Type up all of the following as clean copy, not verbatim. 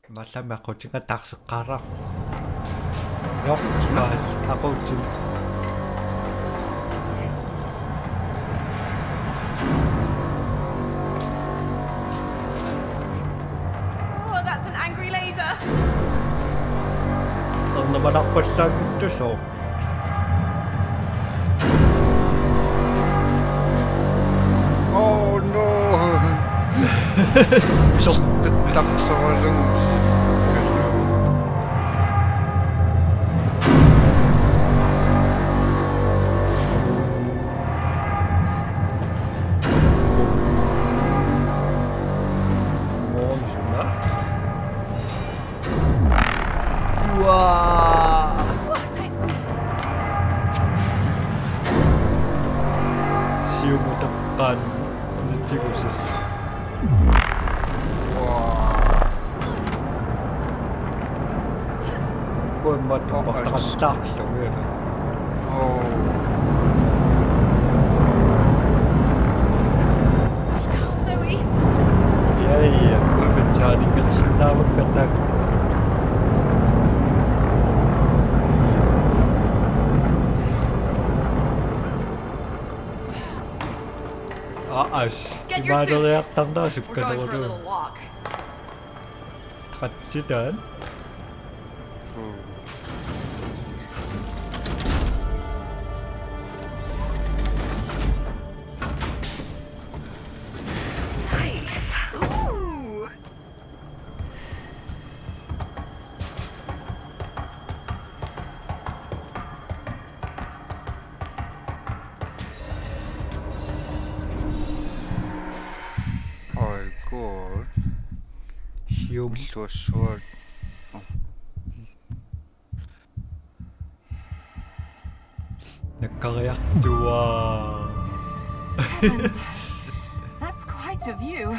Малами aquutiga tarseqqaraq. Yorpaas aquutin. Oh, that's an angry laser. Ernamanarpassaanguttusoo. Oh no! Stuck sa walang Monsuuna. Wow! Oh, tight squeeze. Siumuteqqaan nitsigusis. Kuimmattupartaqattaarlungiana. Stay calm, Zoe. Яия, павичаанингерсиннааваккатаак. Аас. Get your suit. Имаалериартарнаасук We're going for a канерулуу. little walk. Тратситаан. Nice. Ooh. Aigoo, Sium. illuasuar. Nakkariartuaa. That's quite a view.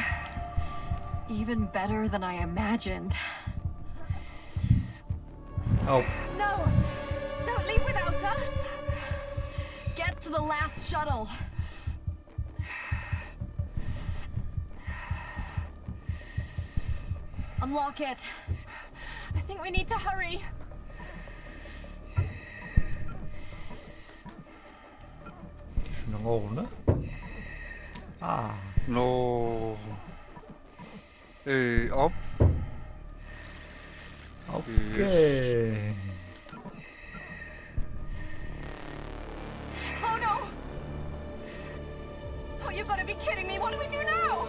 Even better than I imagined. Oh, No! Don't leave without us! Get to the last shuttle. Unlock it. I think we need to hurry. sunangoorna. No. Up. Okay. Oh no! Oh, you've got to be kidding me. What do we do now?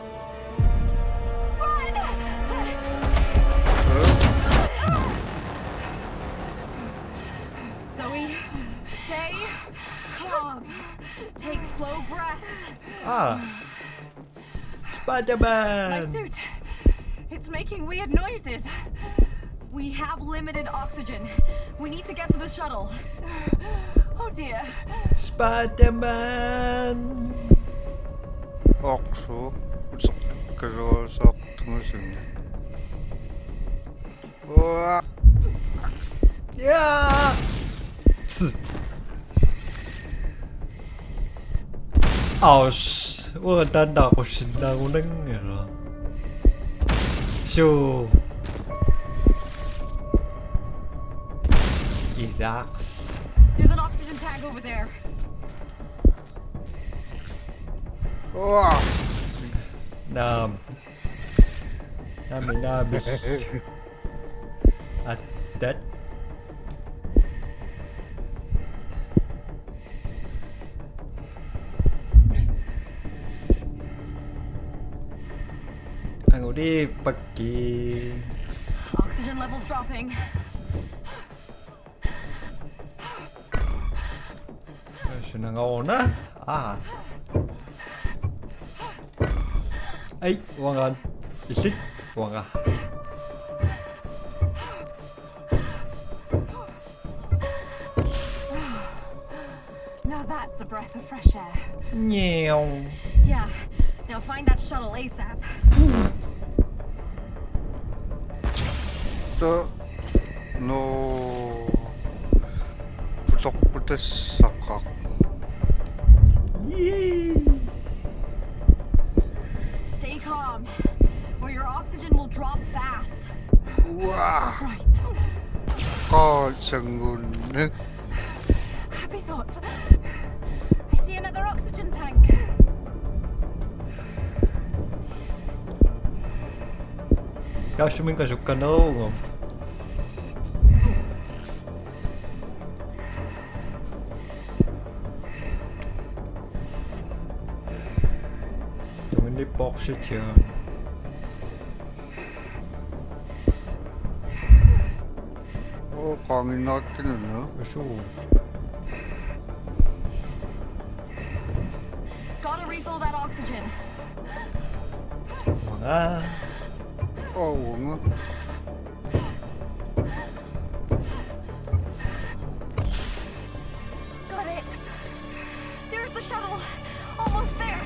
Run! Zoe, stay calm. Take slow breaths. My Spider-Man. suit. It's making weird noises. We have limited oxygen. We need to get to the shuttle. Oh dear. Spider-Man. Okso. Sakkaroosaqtumusin. Wah. Yeah. Psst. Aus. Uratanda ko sindangunangero. So. Relax. There's an oxygen tank over there. Wah. Nabis. At that. Ang uli pagki. Oxygen levels dropping. Sinangauna. Ay, wangan. Isik. Wanga. Now that's a breath of fresh air. Meow. Yeah. Now find that shuttle ASAP. No. Sakak. Yee. Stay calm, or your oxygen will drop fast. 우와. Right. 거성군은 Happy thoughts. I see another oxygen tank. 가시민가 줄까 너. Mình đi bọc sẽ chờ. 광이 나왔기는 그래서 Gotta refill that oxygen. 아, 왕아. Got it. There's the shuttle. Almost there.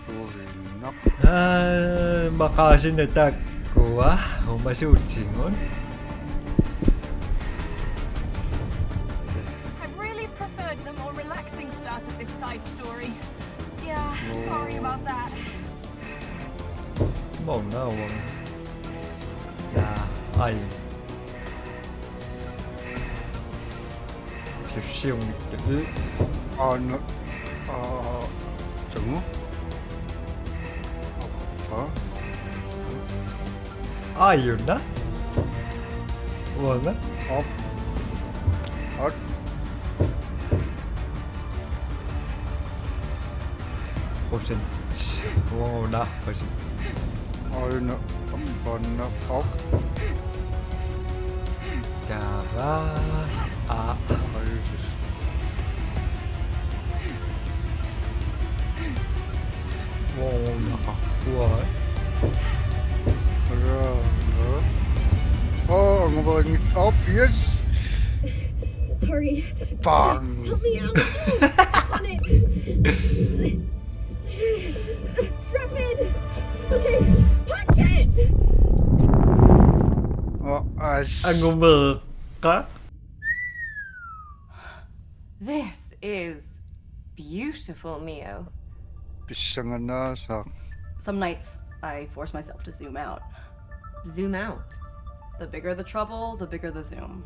우리나 아, makasih tak kuah, masih ucingon. I really preferred the more relaxing start of this side story. Yeah, sorry about that. Mau nawang. Ya, ay. Siêu nữ. 아나 정우 아빠 Ayun na. Wala. 업 Kosin. Wala. Kosin. 아유나 아빠나 업 Cara. Ah. 아유스 Wala. Wala. ang mga up yes Hurry. bang Help me out. On it. Strap in. Okay. Punch it. as Ang umirk ka? This is beautiful, Mio. bisangan na sa Some nights I force myself to zoom out. Zoom out. The bigger the trouble, the bigger the zoom.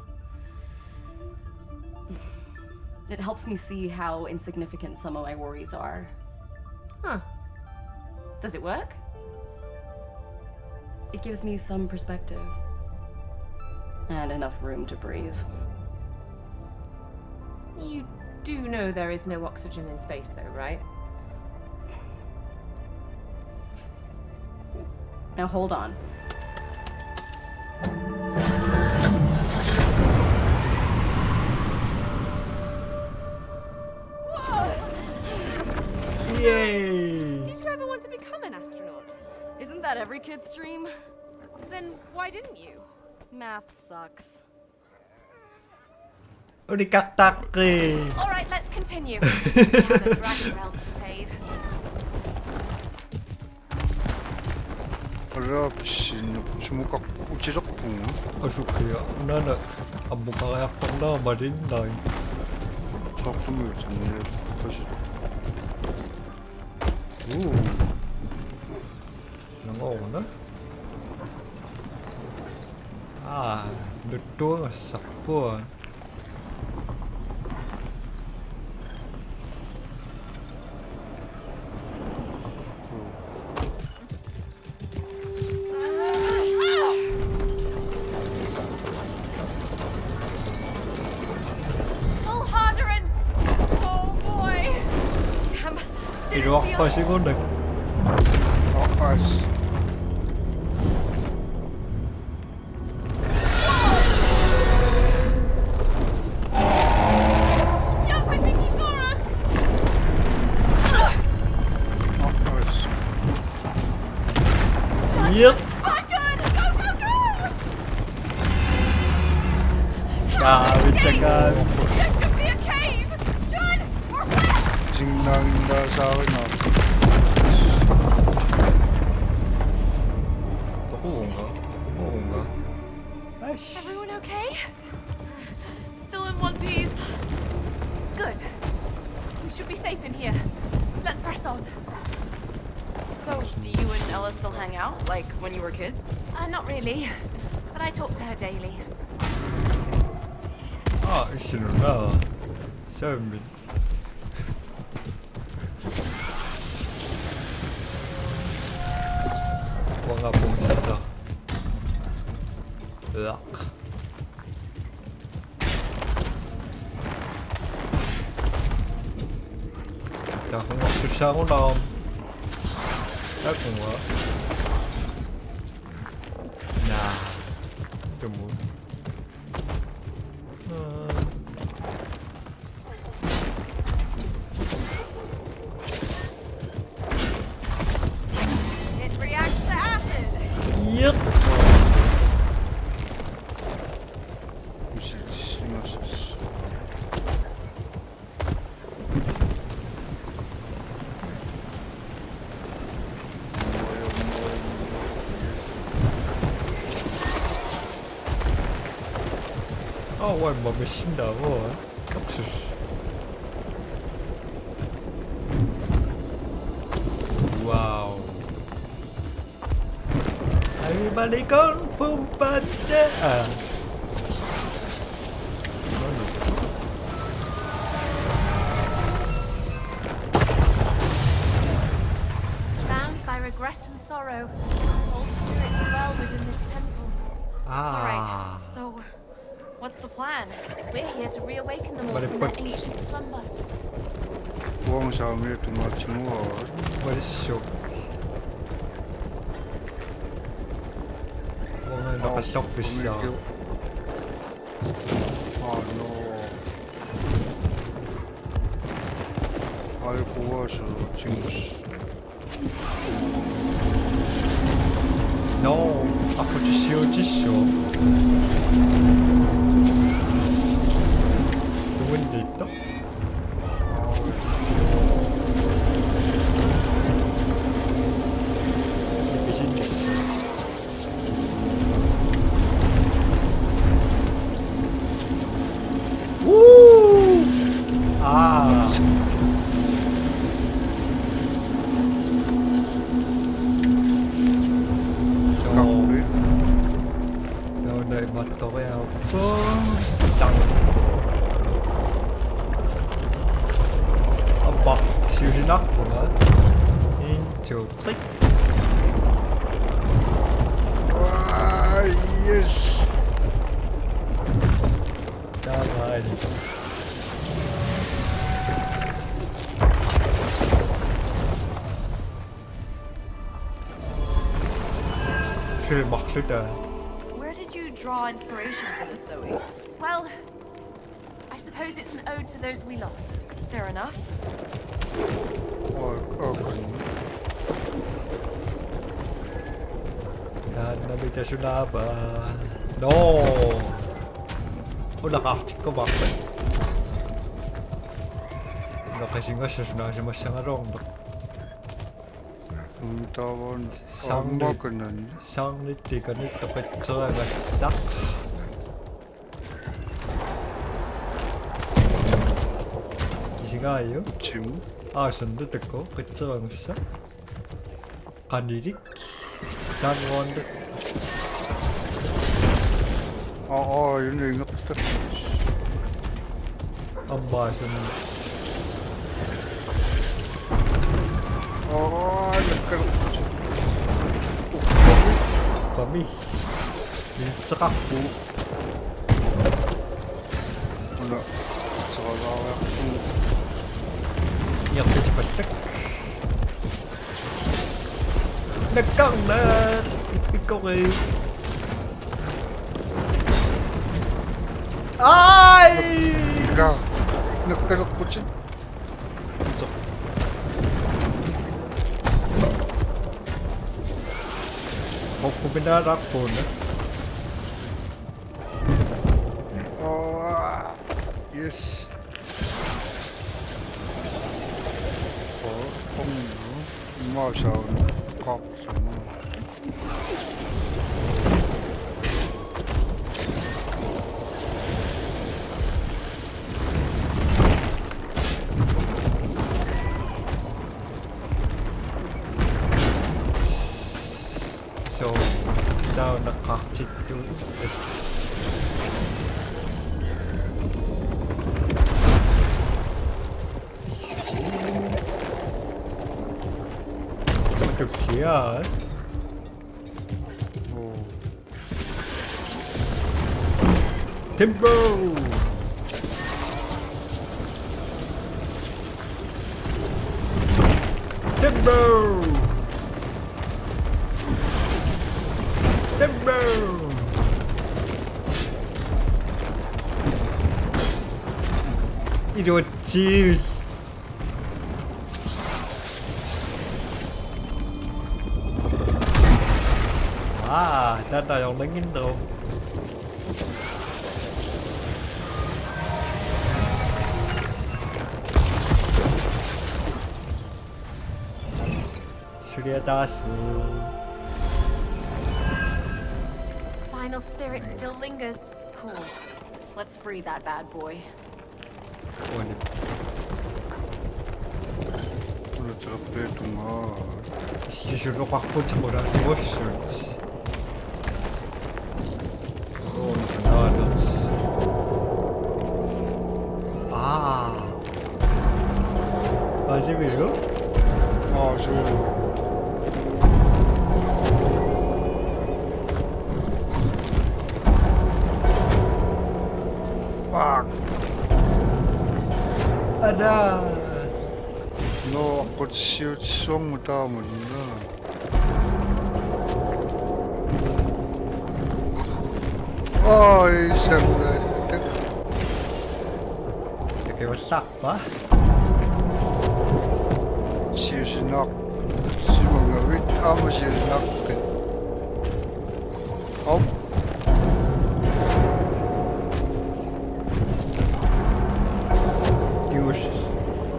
It helps me see how insignificant some of my worries are. Huh. Does it work? It gives me some perspective. And enough room to breathe. You do know there is no oxygen in space, though, right? Now hold on. Yay! Did you ever want to become an astronaut? Isn't that every kid's dream? Then why didn't you? Math sucks. Udah kaktak eh. All right, let's continue. We have a dragon realm to save. Hala bisin sumukak ucirakpung Masuk ya. Nana. Abo kayak na marin lang. 작품을 정리해 다시 Nangauna. Ah, betul sakpo. Pull harder and... Oh boy! Iruak pa siguro. as Yup, I think he saw us! as Yep. Oh, good! Go, go, go! Kawit na kawit. There should be a cave! Should! Or where? 징난다 sa akin Oo nga. Oo nga. Ay, Everyone okay? Still in one piece. Good. We should be safe in here. Let's press on. So, do you and Ella still hang out, like when you were kids? Not really, but I talk to her daily. 아, 이씨누나. 쌤민. 뭔가 보면서. 으악. 자, 그럼 주시하고 나옴. 깔끔하. 나. 좀 뭐. It reacts to acid. 얍. 무슨 심었었어. 아, 왜 몸이 신다고? 역시. 와우. Everybody con phun panda. À. Bound by regret and sorrow, all spirits dwell within this temple. 아. So, what's the plan? We're here to reawaken them all But it- from their but- ancient slumber. 부엉사움에 두마치무어. 머릿속. 오늘 너가 썩비싸. 아, 노. 아이고, 와서 징그스. No, 아프지 쉬워지쇼. 누군데 있다? 미친. 우! 아. 깡리? Rồi đợi mặt tổ eo tăng âm bọc siêu trí nắc của nó in chiều thích 와, 예스. ra ngoài sư bọc sư trời. Where did you draw inspiration for this, Zoe? Well, I suppose it's an ode to those we lost. Fair enough. 난 너비자 수나봐. No. 올라가지 거 봐. 너 가신 것이 수나지 뭐 생활용 음따원 쌍리. 안 먹었는데. 상리 뛰가니 똑같이 들어가 싹. 이시가요? 짐? 아, 선도 듣고 그쪽은 싹. 간이릭. 장원도 얘네 이거 딱. 엄마선 약간. 범이 일자갖고 하나, 저거가 이렇게 집었다. 내 깡나 삐꼬리. 아이. 가, 나까지 먹고 맨날 보네. 예스. 홈, 마샤운, 컵, So now nakakchit yung what the fuck? Oh. Timbo! Timbo! Timbo! 이렇지. 나 영맹인다. 수리다스. Final spirit still lingers. Cool. Let's free that bad boy. 오늘 오늘 들어빼동아. 시주로 확보 참고라 디버스. 마지막이요? 아, 저. 빡! 아다. 너 아까 수업 못 하면은 이 생각. Cái có sặc quá. 시우시낙 시모가 왜 아무 시우시낙 Deus,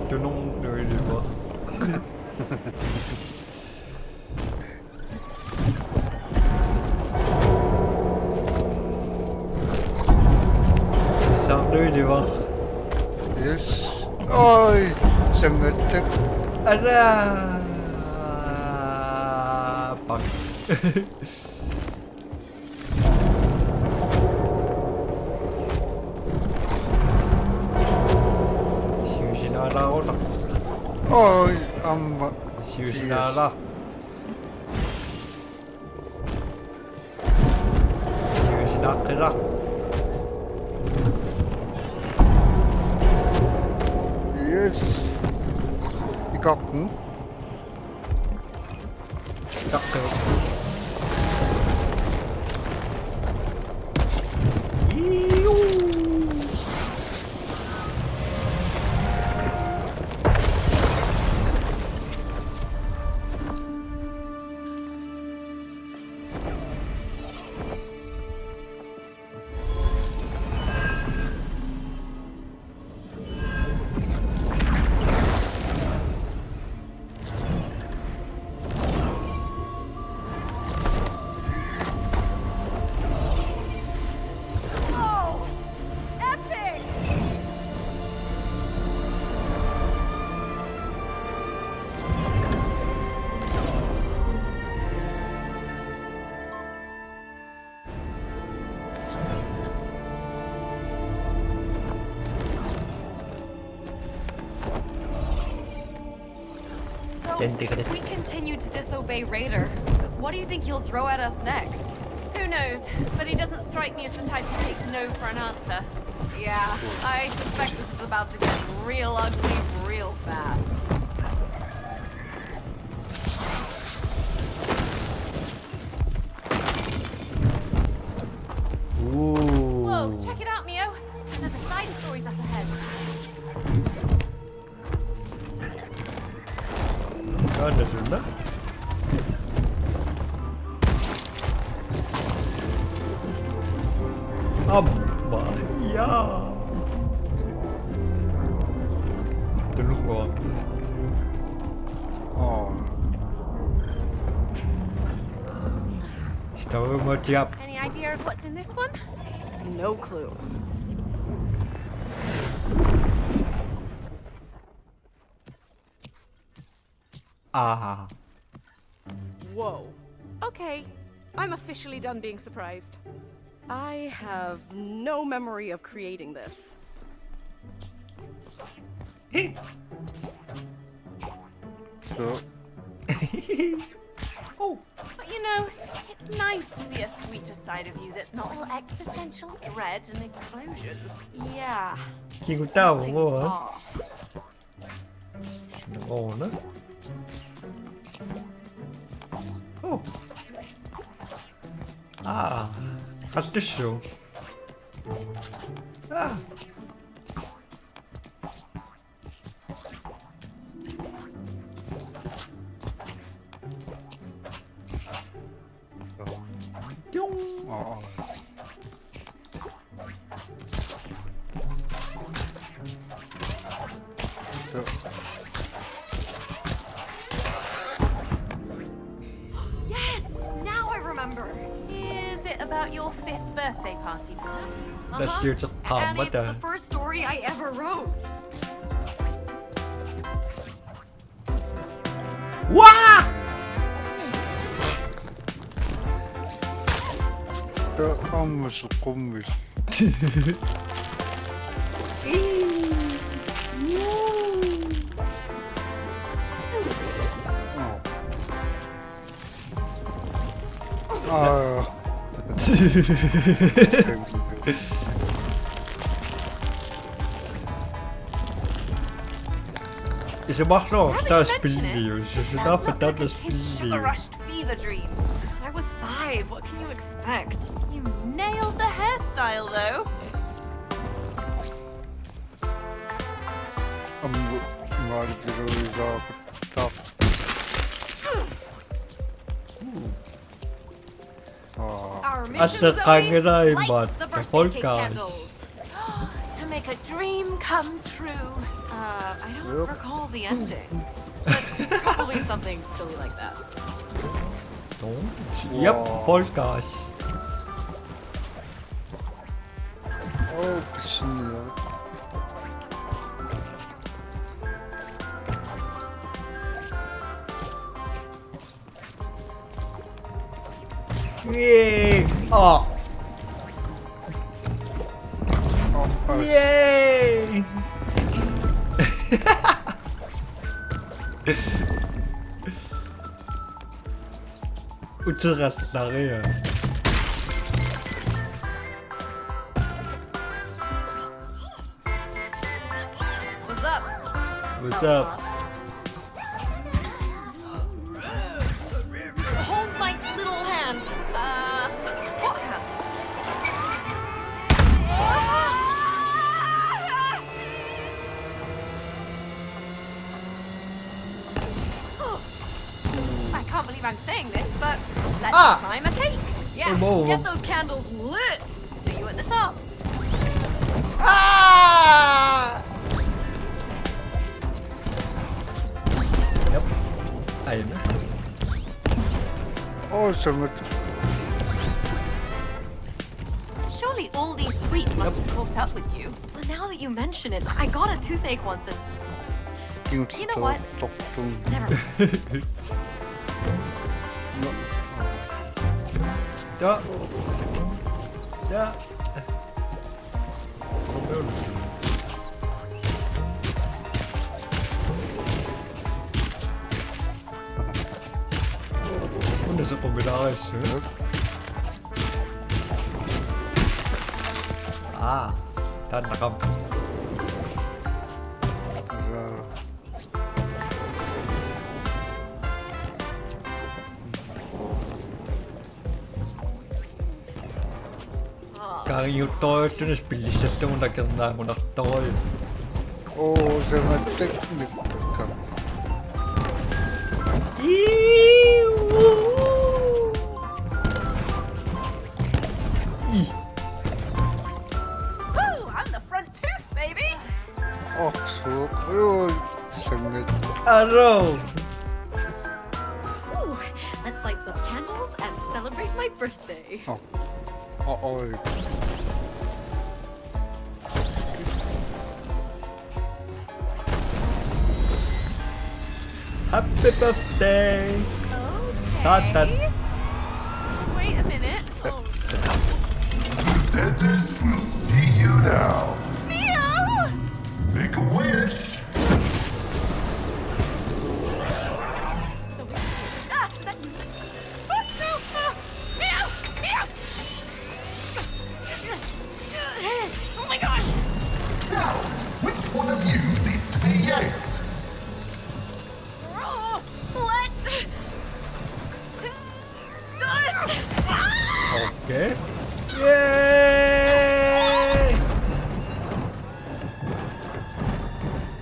tu não deu ele igual. Sao đưa đi vào? 예스 어이 생각tek Ada. Bak. 시우시나라 오라. 어이 안마 시우시나라. 시우시나크라. 예스 이깎고 딱 그. We continue to disobey Raider. What do you think he'll throw at us next? Who knows? But he doesn't strike me as the type who takes no for an answer. Yeah, I suspect this is about to get real ugly real fast. Ooh. Whoa, check it out, Mio. There's a side stories up ahead. Ada sudah. Abba, ya. Tulog ko. Stavo mo tiap. Any idea of what's in this one? No clue. Ah. Whoa. Okay, I'm officially done being surprised. I have no memory of creating this. So, Oh, But you know, it's nice to see a sweeter side of you that's not all existential dread and explosions. Yeah. กินกูเต้าผมว่า Things วะ off. ฉันงงนะ Oh. Ah, that's the show. Ah. Yung. oo. So, Yes! Now I remember. Is it about your 5th birthday party? That's your just And what it's the the. first story I ever wrote. Wah! so ammus kummil. Ah. Ze mag nog Now that staan you mention spelen, it, ze that's snappen not dat like is a kid's spelen. sugar-rushed fever dream. I was 5. What can you expect? You nailed the hairstyle, though. Our mission, Asa Zoe, kangeray light but the the birthday podcast. cake candles. To make a dream come true. I don't Yep. recall the ending. But probably something silly like that. Yep, Wow. podcast. Bismillah. Yay! Oh, yay! 우측갔다고요. What's up? What's up? Hold my little hand. What hand? I can't believe I'm saying this, but let's climb a cake. Yeah, Whoa. get those candles lit. See you at the top. Ah! Yep. Ayun na. Sangat. Surely all these sweets must have caught up with you. Well, now that you mention it, I got a toothache once and You know what? never mind. 자. 자. 배울수. 혼자서 거기다가 했어요? 아, 난 나감. Kaya yung toy ito na spilisas yung nagkanda mo na toy. Sangat teknik ka. Woo! I'm the front tooth, baby. Sangat. Araw! Ooh, let's light some candles and celebrate my birthday. Happy birthday! Satan! Wait dentist will see you now. Mio! Make a wish. Ah, is that you? Oh, no! Oh, Mio! Mio! Oh my god! Now, which one of you needs to be yanked? Oh, what? 오케이. 예.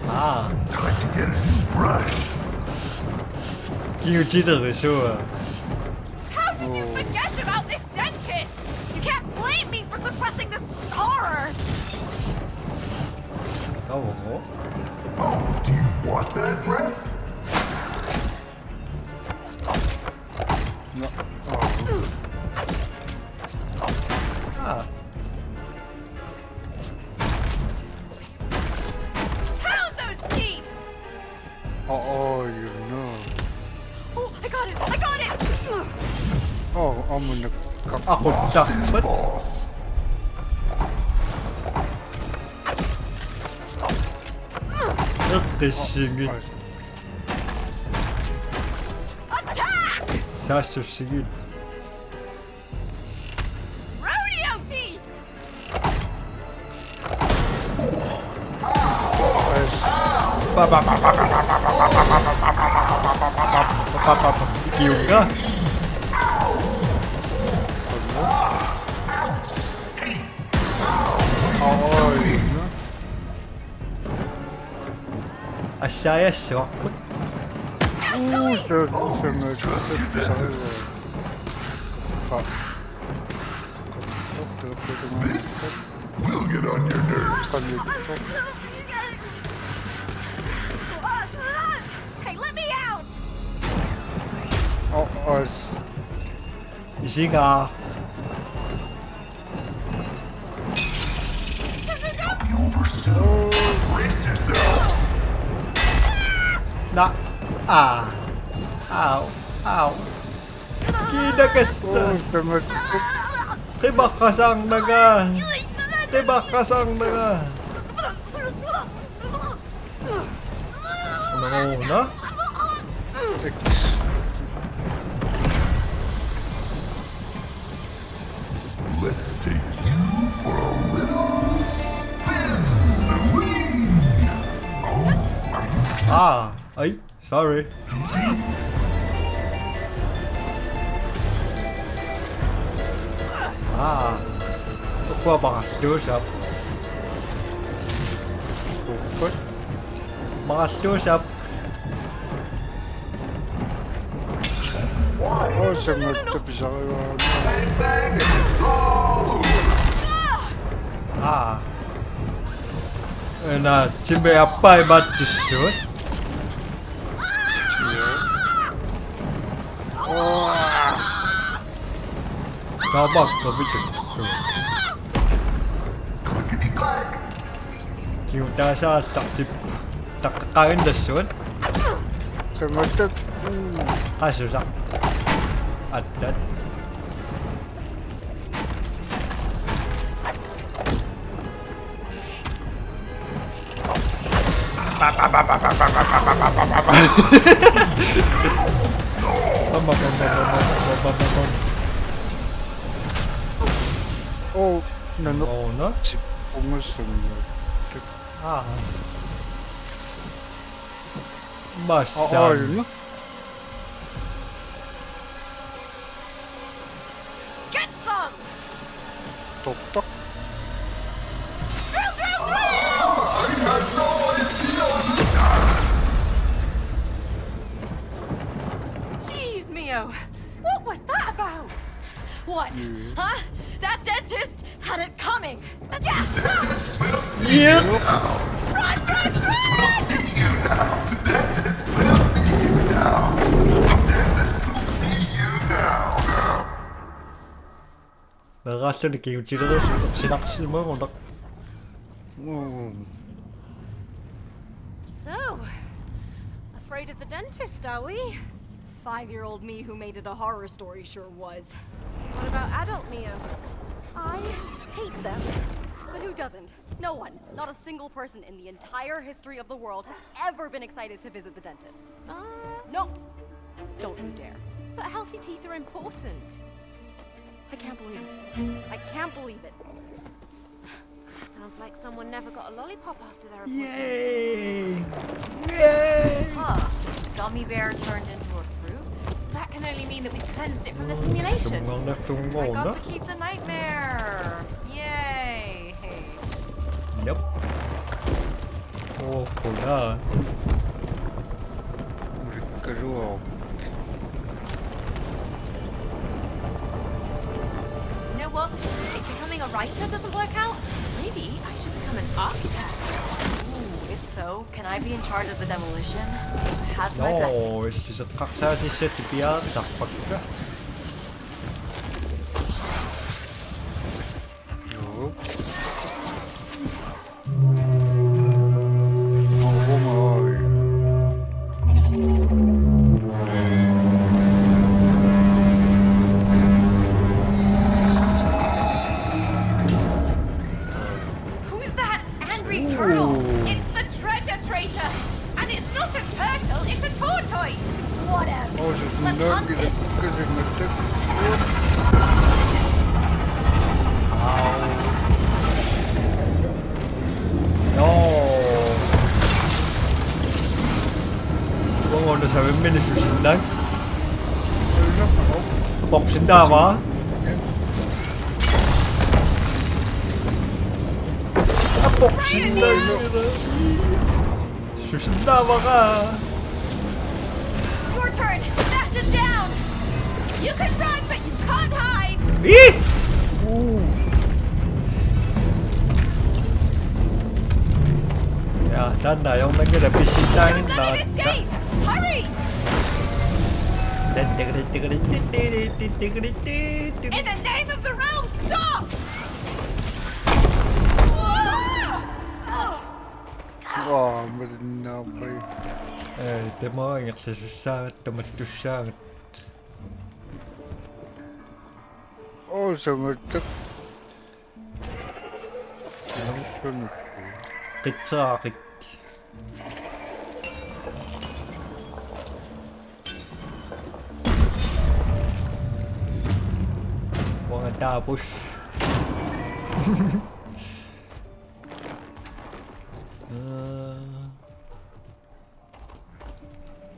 아, Time to get a new brush. 기울지르 쇼. How did you forget about this dentist? You can't blame me for suppressing this horror! 가보고. Oh, do you want that breath? No. 아, Pound those teeth! You know. Oh, I got it! I got it! I'm gonna cut. ako dapat. Boss. 뜻이기 Attack! 사수시기. Rodeo teeth! 기운가? You know. 아샤야 쇼크. We'll get on your nerves. Hey, let me out! 이시가. Be over soon. Brace yourselves. 나. 아. 아우. 아우. 기다렸어. Tibakasang naga. Tibakasang naga. Ano na? Let's take you for a little spin. Whee! Oh, are you feeling Ah, ay, sorry. dizzy? Ah, kuha ba ka shop? Mga shop. Bang, bang, and it's all over. Ah. Na 집에 아빠의 맞듯이. 가봐, 거기도. Clickety clack. 기운 따서 딱 까인다 슛. 하수상. 아따. 나는 어나? 지붕을 쓰는 아. You 마샤. know. Get some! 똑똑. Jeez, Mio. What was that about? What? Huh? That dentist had it coming. Dentist will see Yep. you now. Dentist will see you now. Dentist will see you now. Dentist will see you now. 나가서는 게임 찌르고 지낚실만 온다. So, afraid of the dentist, are we? 5-year-old me who made it a horror story sure was. What about adult Mio? I hate them. But who doesn't? No one, not a single person in the entire history of the world has ever been excited to visit the dentist. No, don't you dare. But healthy teeth are important. I can't believe it. I can't believe it. Sounds like someone never got a lollipop after their appointment. Yay! Yay! Huh. Gummy bear turned into a fruit? That can only mean that we cleansed it from the simulation. Som man efter en I månad. got to keep the nightmare. Yay! Japp. Åh, kolla. Rycker av. You know what? If becoming a writer doesn't work out, maybe I should become an architect. Ooh, if so, can I be in charge of the demolition? I had my best. No, siis on 2 ajat sisse pead tappatka. Joo. Moi. Who's that angry turtle? It's the treasure traitor! And it's not a turtle, it's a tortoise! Whatever. On siis Let's hunt nökille it. kysymykset. Joo. Tuo on tässä mennyt sinne. Boksin dama. Boksin dama. Susin dama ka. Your turn! Smash it down! You can run, but you can't hide! Ih! Ja, tänne on näköjään pisitään You're gonna escape! Hurry! In the name of the realm, stop! Menin naapuriin. Ei, tämä on säämättömät. On se mutta. Se on Kitsaarit. Mga tapos.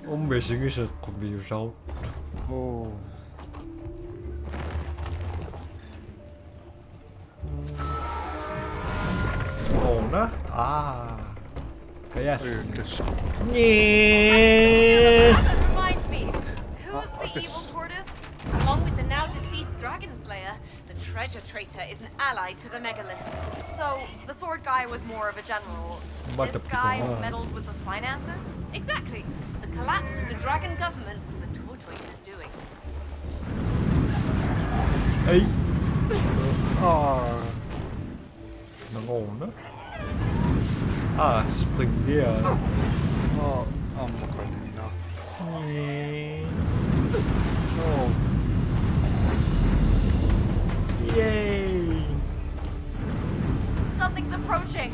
Ông sinh cái sự còn nhiều sâu. Ồ. Ổn đó. À. Cái gì? Yhdessä. Nhê. That reminds me. Who's the evil tortoise? Along with the now deceased dragon slayer, the treasure traitor is an ally to the megalith. So, the sword guy was more of a general. But This the guy people are- meddled with the finances? Exactly. The collapse of the dragon government was the tortoise's doing. Ê. Aa. Nó ổn đó. À, spring gear. Ammokalinna. Nhê. Joo. Yay. Something's approaching.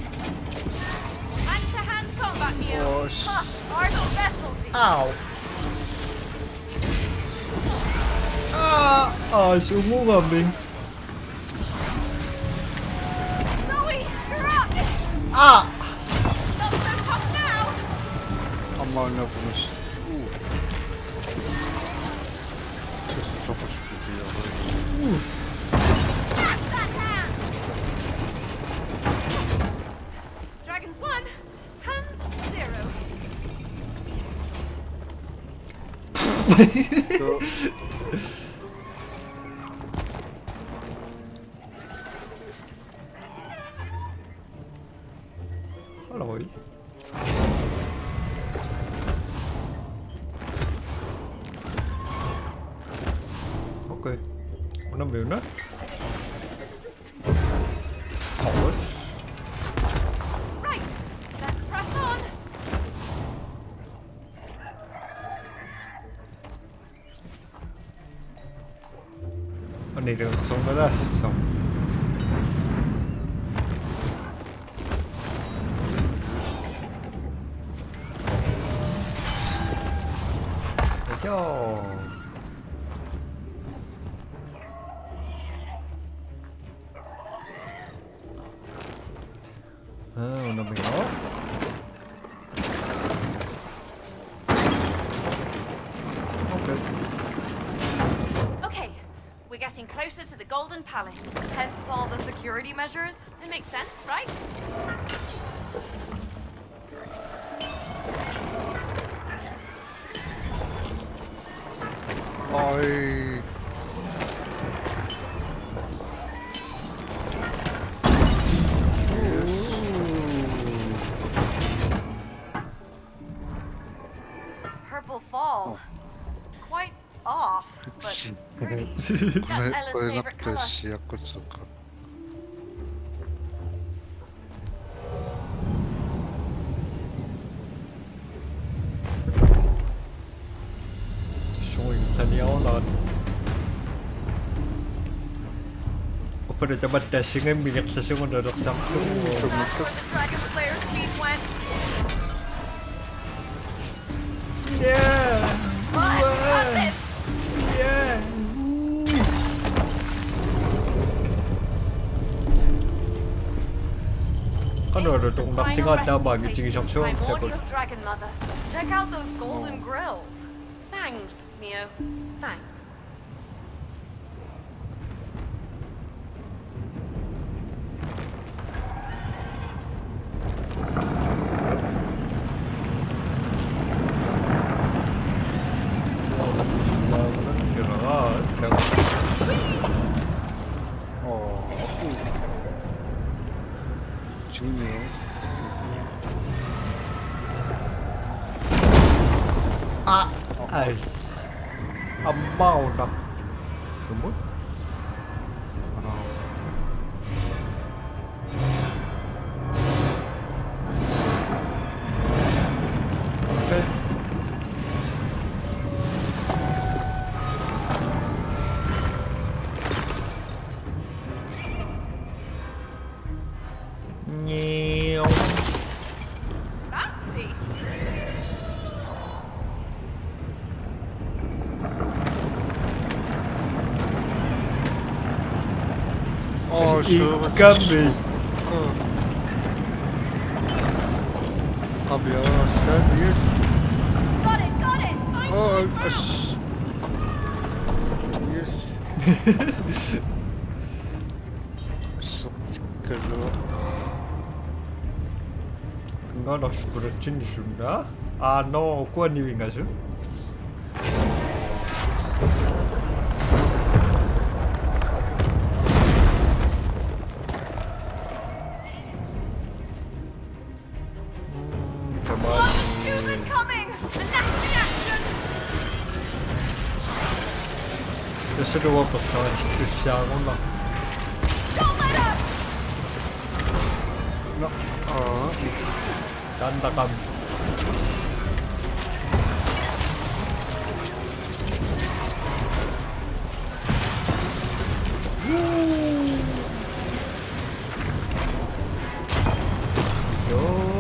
Hand-to-hand combat, Mew. Oh, Huh, our specialty. Ow. À, sumugan din. Zoe, you're up! À. Not so tough now! Amma on näkynyt. Se tapaskutia oli. Catch that hand! Dragons 1, hands 0. Joo. Aloy. Ok. Nó biểu nó. Ủa. Right, let's press on. Anh này được xong nó ra xong. Una minó. Okay. Okay, we're getting closer to the Golden Palace. Hence all the security measures. It makes sense, right? 아이. Purple Fall. Quite off, but pretty. That's Ella's favorite color. 시야꽃을까? Showing plenty of lot. For the but dashing and being accessible on the That's where the Dragon Slayer's feet went. Yeah! What? What's it? Yeah! Ano itong naktingat na ba yung Primordial Dragon Mother. Check out those golden grills. Thanks, Mio. Thanks. 지금요. Ai, âm mau nè. Semut. Okay. Nhiều. Fancy. Incoming. Kabia, stand here. Got it, got it. Yes. No nos protectionisunda. Ah no, kuan ni wingasu. Shoes incoming. The next reaction. Tässä tuo paksaa tyssää olla. Don't let up. No. Tantakam.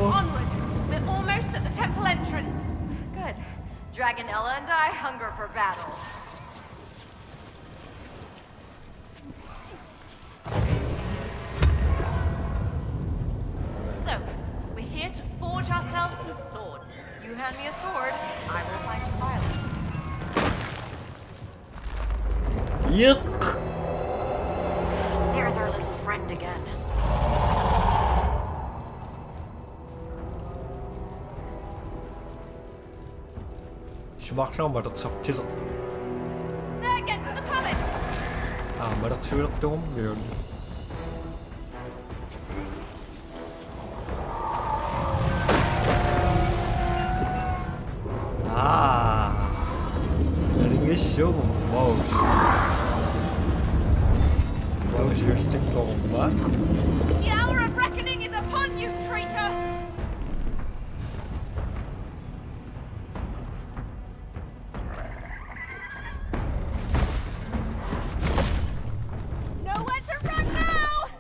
Onward. We're almost at the temple entrance. Good. Dragon Ella and I hunger for battle. So, we're here to forge ourselves some swords. You hand me a sword, I will find you violence. Yuck. There's our little friend again. Smakna madaksak There, get to the palace. madaksulak dong yun. Naringis yung mouse. Mouse yung stick ko ba? The hour of reckoning is upon you, traitor! Nowhere to run now!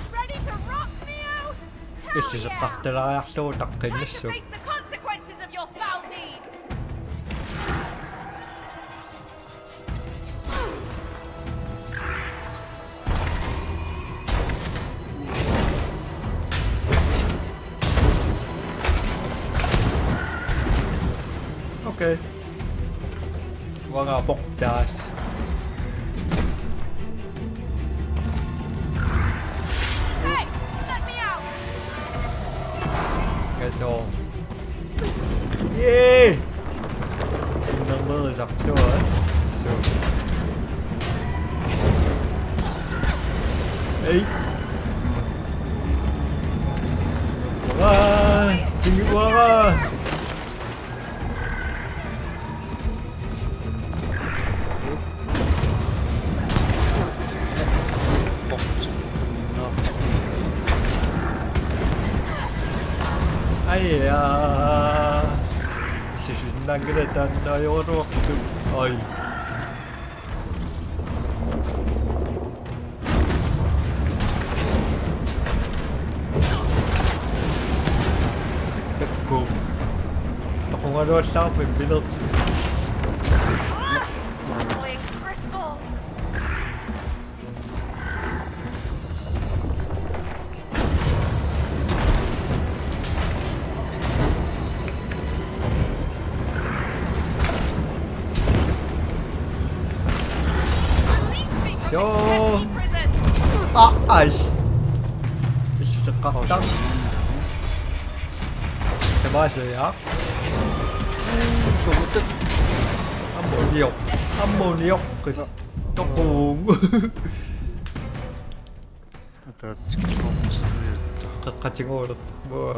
Ready to rock, Mio? This is a factor I have to attack in Time this. to face the consequences of your foul deed! 오케이. 왕아 복다. Hey, let me out. 계속. 예. năng mơ dọc cho ấy. Ấy. Wow, chính bị quá mà. Ai à. Đang cái này đang nói ô tô ơi tất cùng tôi không có đôi sao mình biết được Annoying crystals. 쇼 Prison. 아이씨 진짜 깜짝 대박이야 암모니옥 그 떡국 Tätä Suomessa virtaa. 같이 먹으러 뭐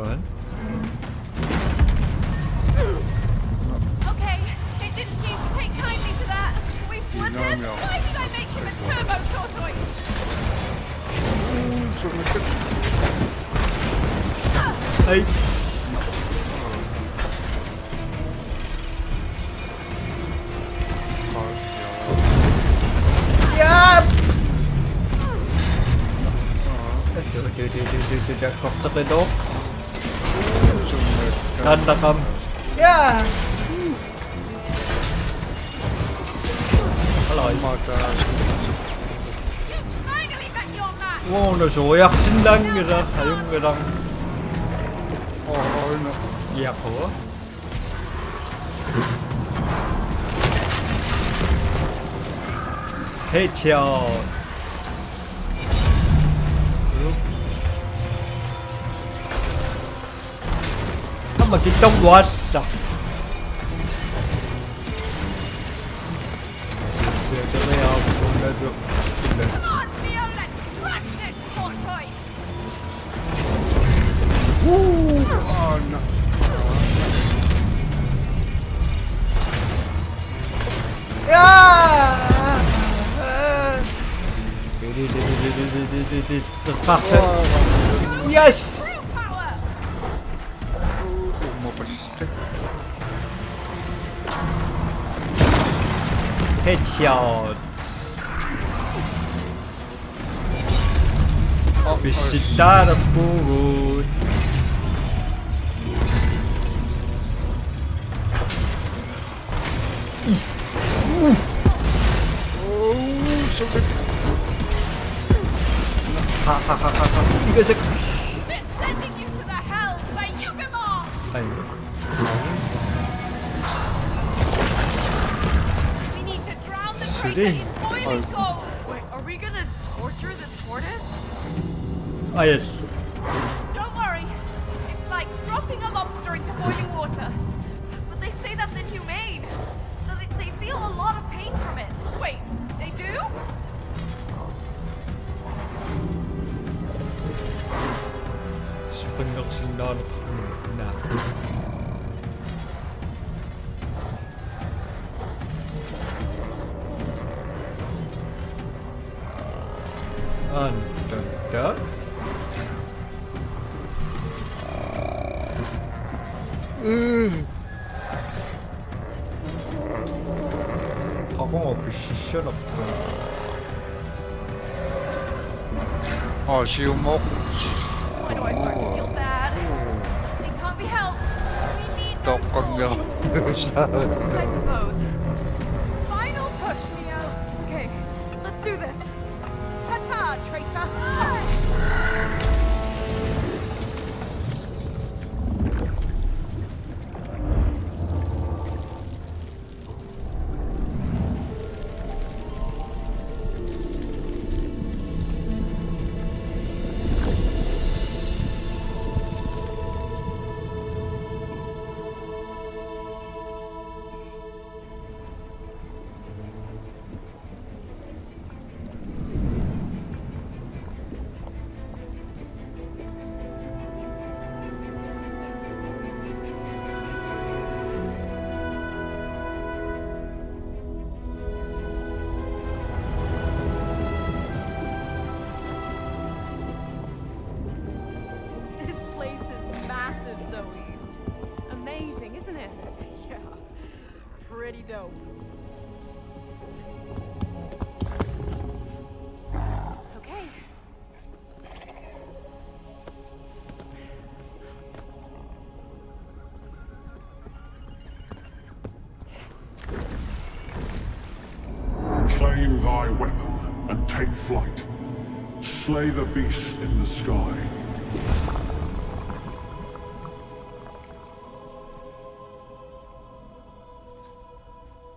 Okay, it didn't seem to take kindly to that. We flipped this. No. Why did I make him a turbo tortoise? Suomessa 에이 야 진짜 갑자기도 단단함 야 알아 Finally met your match. 와 오늘 조약 신랑이랑 하영이랑 aina 예약하고 헤이치어 한번 뒷동 놓았어 그래야 보내줘 Come on, Theo, let's crack this tortoise. aina. 야! 예스! True power. Kummopa sitten. 헤드샷. 빛이 따라보고. 하하하하. 이거 색. It's sending you to the hell where you belong. 아이고. We need to drown the Should traitor he? in boiling gold. Wait, are we gonna torture this tortoise? 아 예스. Don't worry. It's like dropping a lobster into boiling water. But they say that's inhumane. They feel a lot of pain from it. Wait, they do? 싶은 역시 넌 나. 안 된다. 학원 없이 시션 없다. Asiumok. Why do I start to feel bad? It can't be helped. We need no Tokkon ja. gold. I suppose. Final push, Neo. Okay, let's do this. Ta-ta, traitor. Okay. Claim thy weapon and take flight. Slay the beast in the sky.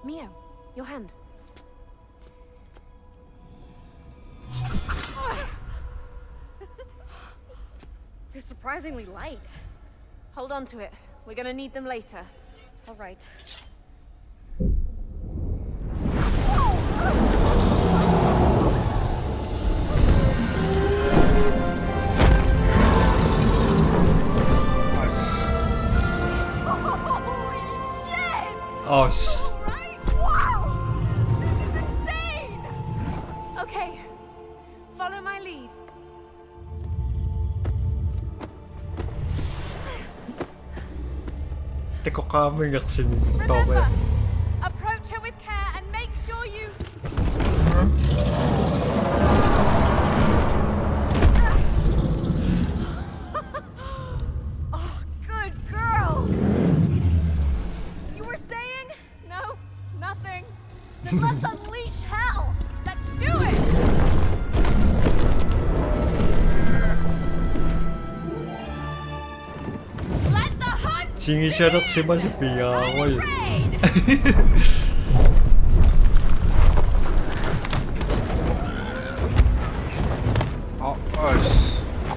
Mio, your hand. They're surprisingly light. Hold on to it. We're gonna need them later. All right. Oh, Right? Wow! This is insane! Okay. Follow my lead. teko kami kasi to Remember, approach her with care and make sure you... Oh, good girl. You were saying? No, nothing. Then let's unleash hell. Let's do it! Let the hunt 징이셔럭 시마시피야 월 raid!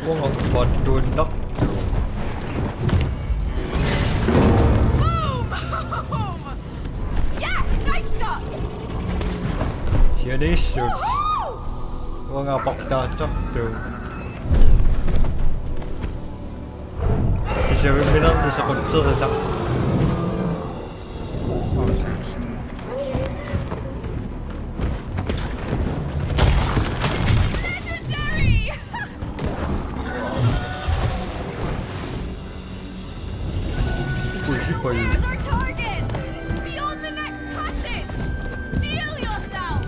Wong ang badundak Boom! Yeah, nice shot! siya ni shoots Wong ang pakdatak to siya rin bilang sa konser na Legendary! pushi pa yun There's our target! Beyond the next passage! Steel yourself!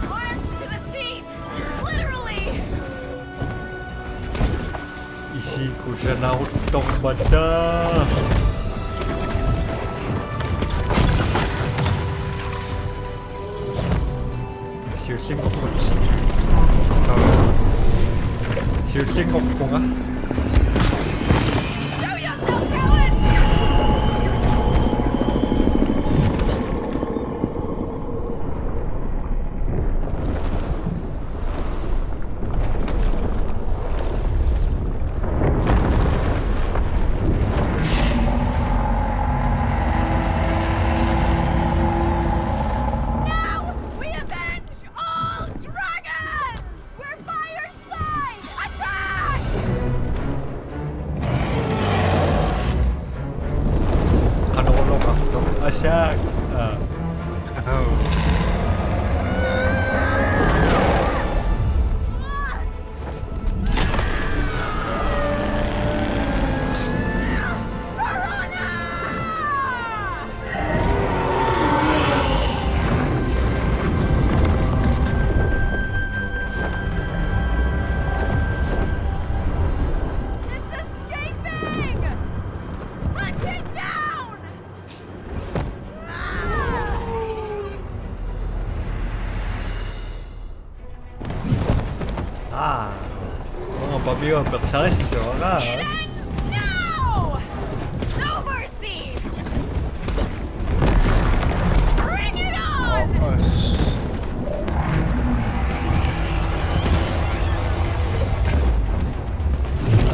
Armed to the teeth! Literally! isi ko siya na utong banda 실생각 거지 실생각 공아 Show yourself, coward! Now we avenge all dragons! We're by your side! Attack! kanolok ako asyak It's escaping! Hunt it down! mga babiwa bersasyo nga It ends now! No mercy! Bring it on!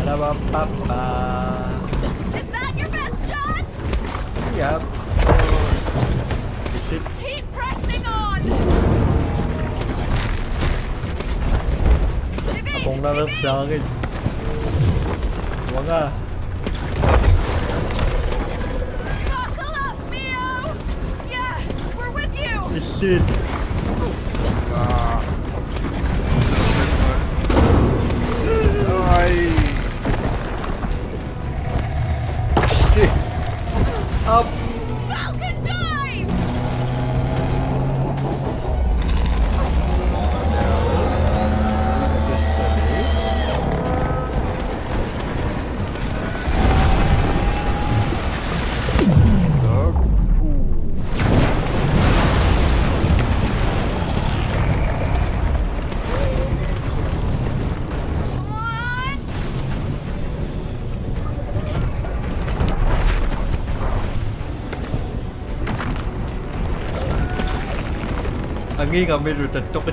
Alabapapa Is that your best shot? yep is it Keep pressing on! akong narap sa akin mga Buckle up, Mio! Yeah, we're with you! is it Ay! up Falcon dive! Ang nga may lutan to ka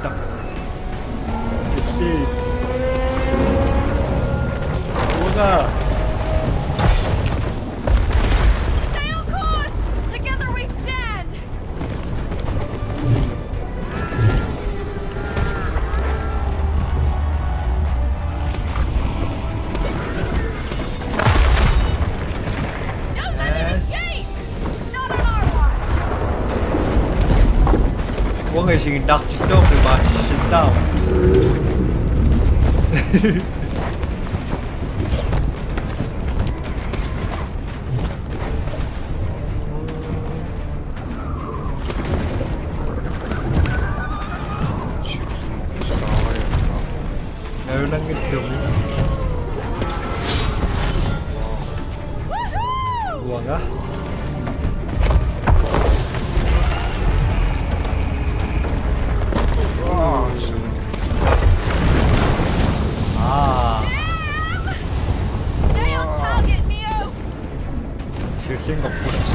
tak. Kasi wala. Stay on course! Together we stand! Don't let it escape! Not on our watch! 我係先得知道佢把事到。Meron lang ito. Buwa nga. Ah, shit. Stay on target, Mio! Sising of course.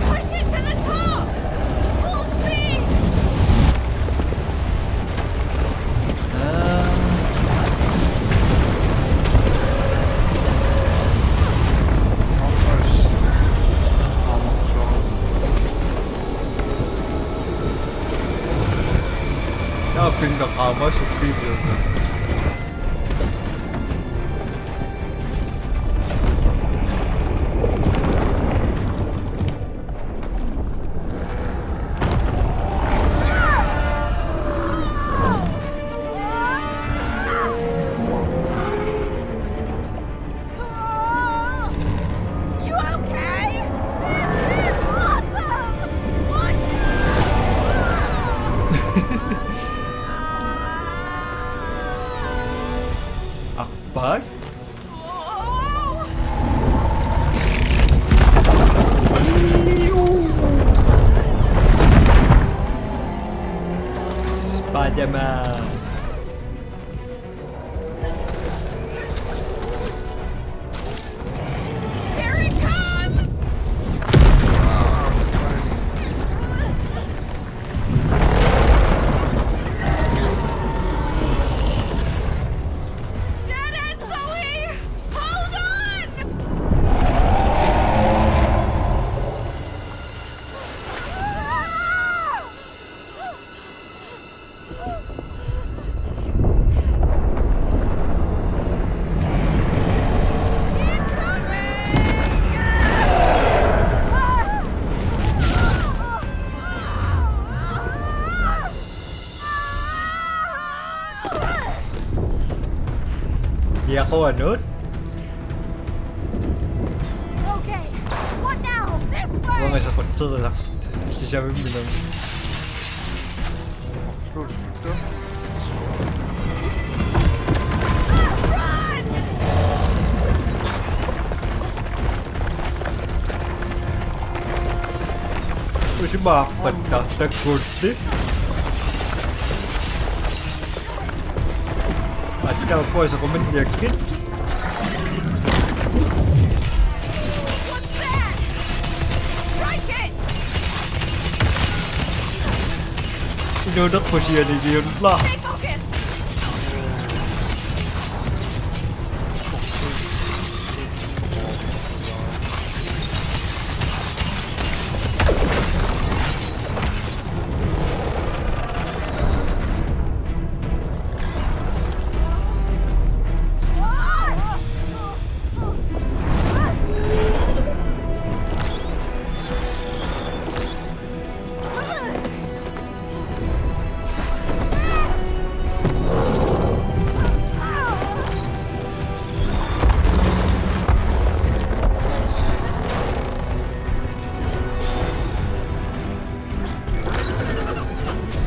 Push it to the top! Full speed! Ya pinakama sa video. You okay? This is awesome! Watch Akbar? Oh! Spider-Man. Here he comes! Dead end, Zoe! Hold on! Di ako ano? Okay, what now? This way! Huwag nga sa kotso lang. Kasi siya may bilang. Kasi bakit tatagod din? At ikaw po sa komendyakin. What's that? Strike it! Inunod po siya ni Dion Blah. Stay focused!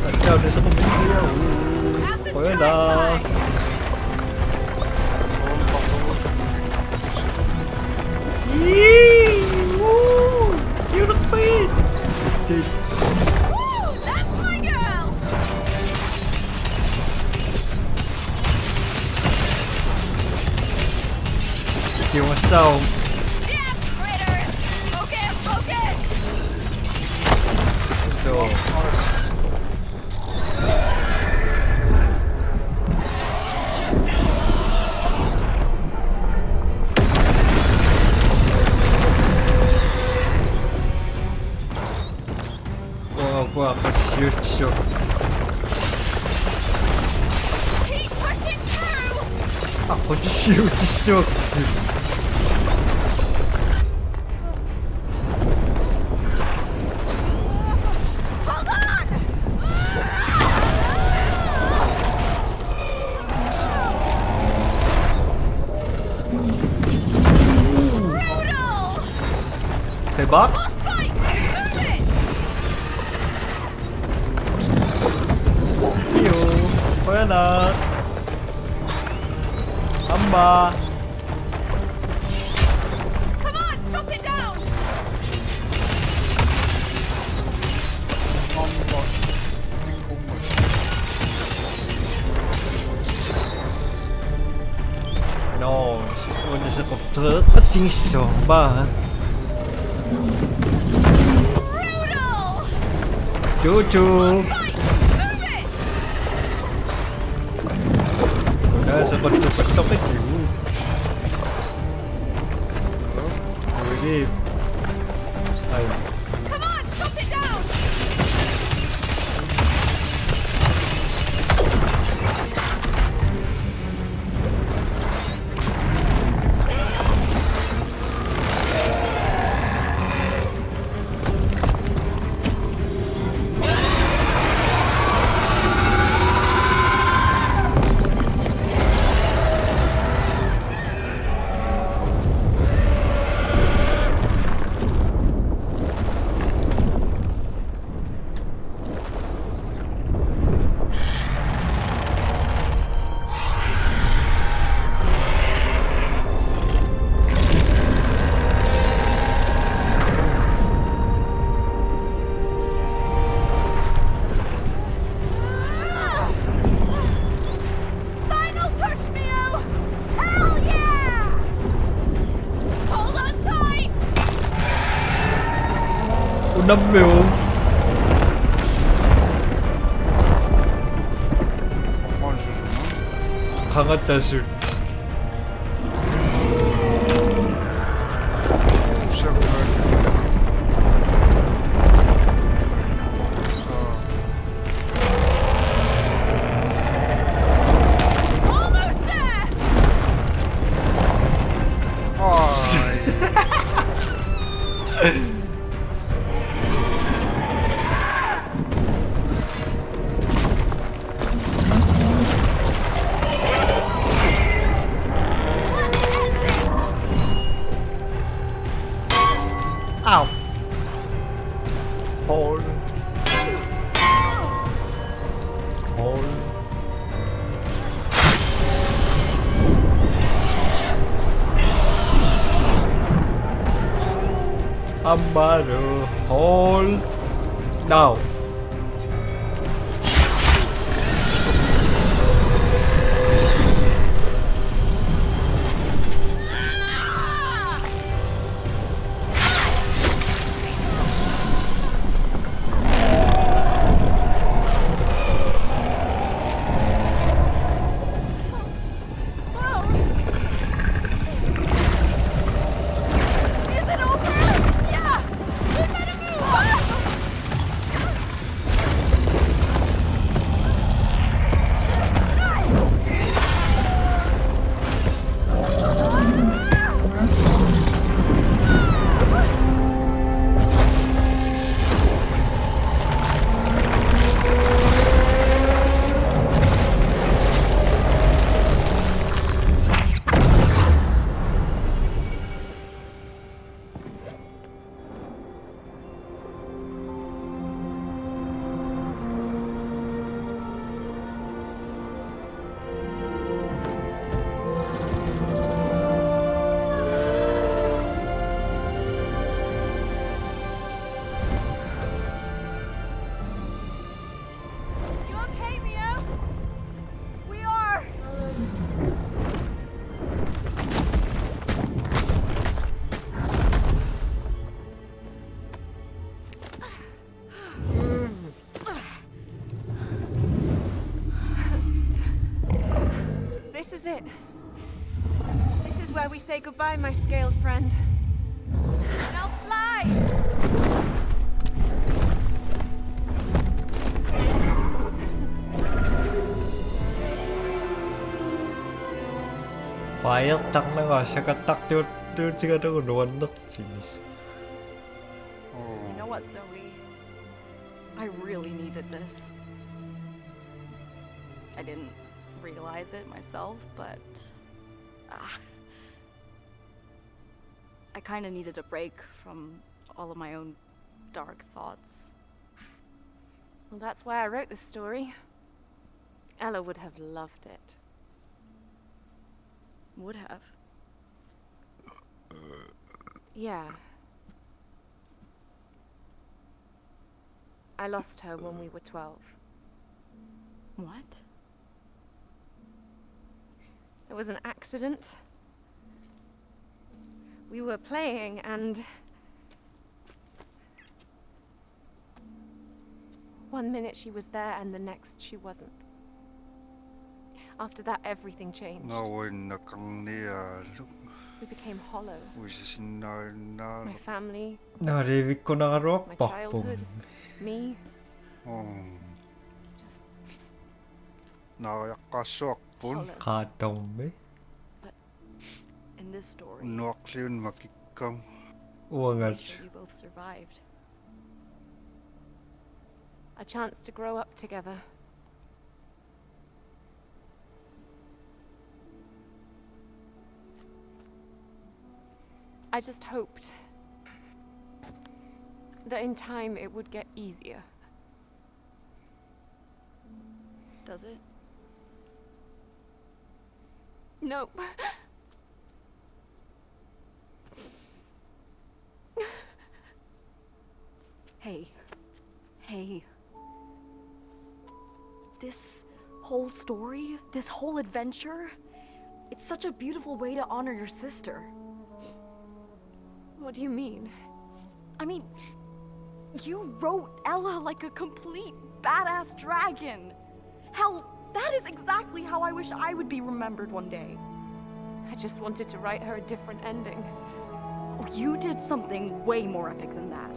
At ikaw din sa komendya. Acid Kaya strike na. line! Yun ang pain! Kasi Woo! That's my girl! kill myself. Damn critters! Focus, focus! So gua akan shoot. Keep pushing through! Aku di-shoot. Hold on! Brutal! Tebak? Boss fight! Move it! Iyo, enak. Amba. Come on, chop it down! Allah. Min kommer. No, under sig op terug. Wat is zo, ba? Brutal! Cucu. Fight! Move it! Udah seperti stop itu. Jadi, ayo. Come on, chop it down! Final push, Mio! Hell yeah! Hold on tight! 6명. Bakman çocuğuna. 강한 술. Uşak böyle. Sağ. Almost there! Ay. Ow. Hole. Hole. Amaro. Hole. Now. Is it over? Yeah! We better move! it. This is where we say goodbye, my scaled friend. Now fly! 빠였다가 샤가 딱 뜰지가 되고 노안덕지. You know what, Zoe? I really needed this. I didn't realize it myself, but I kind of needed a break from all of my own dark thoughts. Well, that's why I wrote this story. Ella would have loved it. Would have. Yeah. I lost her when we were 12. What? It was an accident. We were playing and... one minute she was there and the next she wasn't. After that, everything changed. We became hollow. My family, 나를 믿고 나가러 my 빡 childhood, me. Just 나 약간 수학분 hollow. 가동매 In this story, 누악리운 막기감 우왕하지. you both survived. A chance to grow up together. I just hoped that in time it would get easier. Does it? No. Hey. This whole story, this whole adventure, it's such a beautiful way to honor your sister. What do you mean? I mean, you wrote Ella like a complete badass dragon. Hell, that is exactly how I wish I would be remembered one day. I just wanted to write her a different ending. Oh, you did something way more epic than that.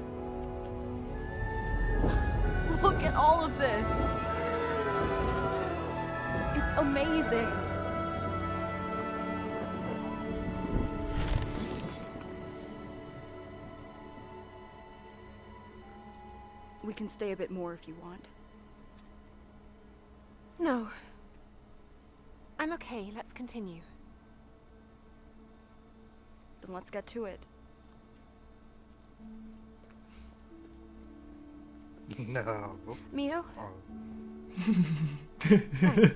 Look at all of this. It's amazing. We can stay a bit more if you want. No. I'm okay, let's continue. Then let's get to it. No. Mio? Oh. Thanks.